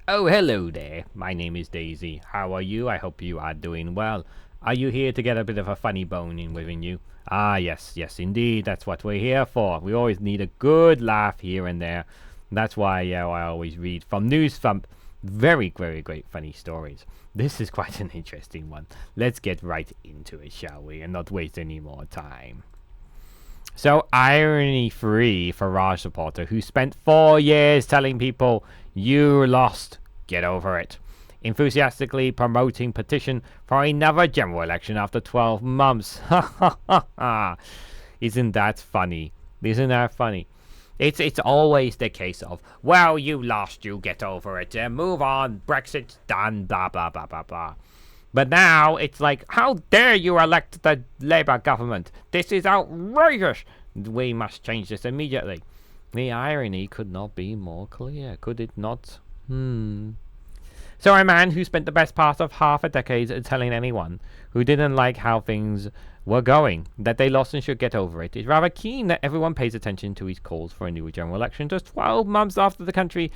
Oh, hello there. My name is Daisy. How are you? I hope you are doing well. Are you here to get a bit of a funny bone in within you? Ah, yes, indeed. That's what we're here for. We always need a good laugh here and there. That's why I always read from News Thump. Very, very great funny stories. This is quite an interesting one. Let's get right into it, shall we? And not waste any more time. So, irony-free Farage supporter who spent 4 years telling people, you lost, get over it. Enthusiastically promoting petition for another general election after 12 months. Ha ha ha ha. Isn't that funny? Isn't that funny? It's always the case of, well, you lost, you get over it. Move on, Brexit's done, blah, blah, blah, blah, blah. But now it's like, how dare you elect the Labour government? This is outrageous. We must change this immediately. The irony could not be more clear, could it not? So a man who spent the best part of half a decade telling anyone who didn't like how things were going that they lost and should get over it is rather keen that everyone pays attention to his calls for a new general election just 12 months after the country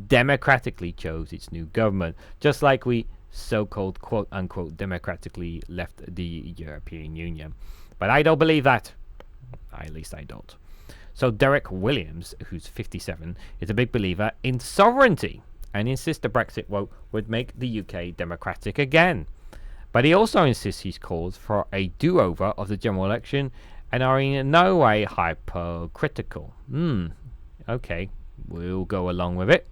democratically chose its new government, just like we so-called quote-unquote democratically left the European Union. But I don't believe that. At least I don't. So Derek Williams, who's 57, is a big believer in sovereignty and insists the Brexit vote would make the UK democratic again. But he also insists his calls for a do-over of the general election and are in no way hypocritical. Okay, we'll go along with it.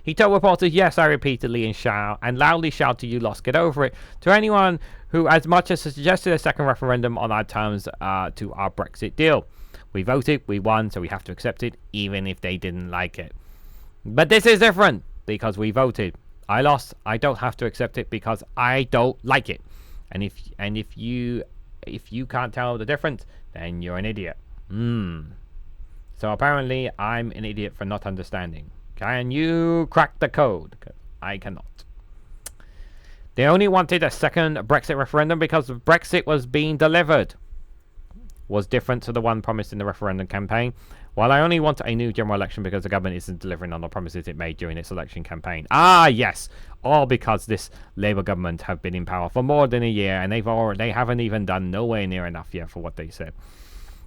He told reporters, yes, I repeatedly and loudly shouted, you lost, get over it, to anyone who as much as suggested a second referendum on our terms to our Brexit deal. We voted, we won, so we have to accept it, even if they didn't like it. But this is different, because we voted. I lost, I don't have to accept it because I don't like it. And if you can't tell the difference, then you're an idiot. So apparently I'm an idiot for not understanding. Can you crack the code? I cannot. They only wanted a second Brexit referendum because Brexit was being delivered. Was different to the one promised in the referendum campaign. While I only want a new general election because the government isn't delivering on the promises it made during its election campaign. Ah, yes. All because this Labour government have been in power for more than a year and they haven't even done nowhere near enough yet for what they said.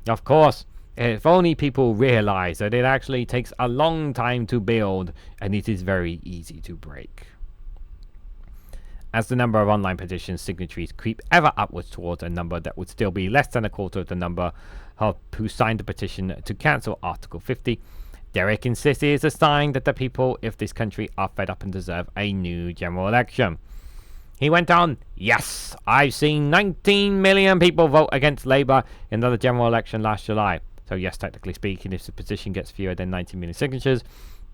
Of course, if only people realize that it actually takes a long time to build and it is very easy to break. As the number of online petition signatories creep ever upwards towards a number that would still be less than a quarter of the number of who signed the petition to cancel Article 50, Derek insists it is a sign that the people of this country are fed up and deserve a new general election. He went on, yes, I've seen 19 million people vote against Labour in the general election last July. So yes, technically speaking, if the petition gets fewer than 19 million signatures,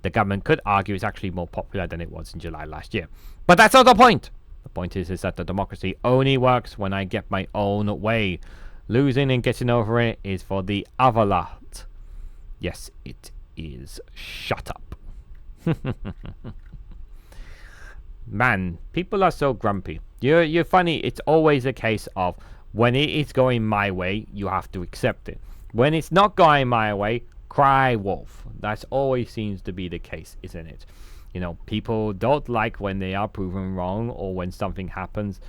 the government could argue it's actually more popular than it was in July last year. But that's not the point. The point is that the democracy only works when I get my own way. Losing and getting over it is for the other lot. Yes, it is. Shut up. Man, people are so grumpy. You're funny. It's always a case of when it is going my way, you have to accept it. When it's not going my way, cry wolf. That always seems to be the case, isn't it? You know, people don't like when they are proven wrong or when something happens.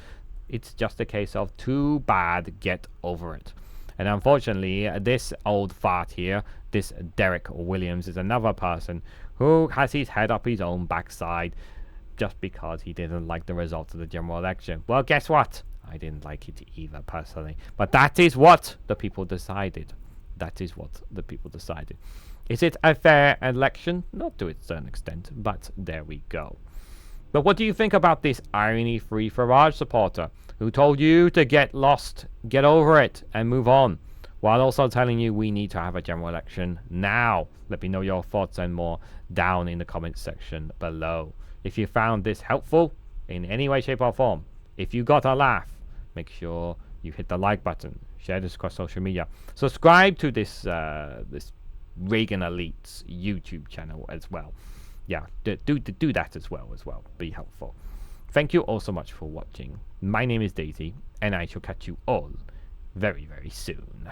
It's just a case of too bad, get over it. And unfortunately, this old fart here, this Derek Williams, is another person who has his head up his own backside just because he didn't like the results of the general election. Well, guess what? I didn't like it either, personally. But that is what the people decided. That is what the people decided. Is it a fair election? Not to a certain extent, but there we go. But what do you think about this irony-free Farage supporter who told you to get lost, get over it, and move on, while also telling you we need to have a general election now? Let me know your thoughts and more down in the comments section below. If you found this helpful in any way, shape, or form, if you got a laugh, make sure you hit the like button, share this across social media, subscribe to this Reganelite's YouTube channel as well. Yeah, do that as well. Be helpful. Thank you all so much for watching. My name is Daisy, and I shall catch you all very, very soon.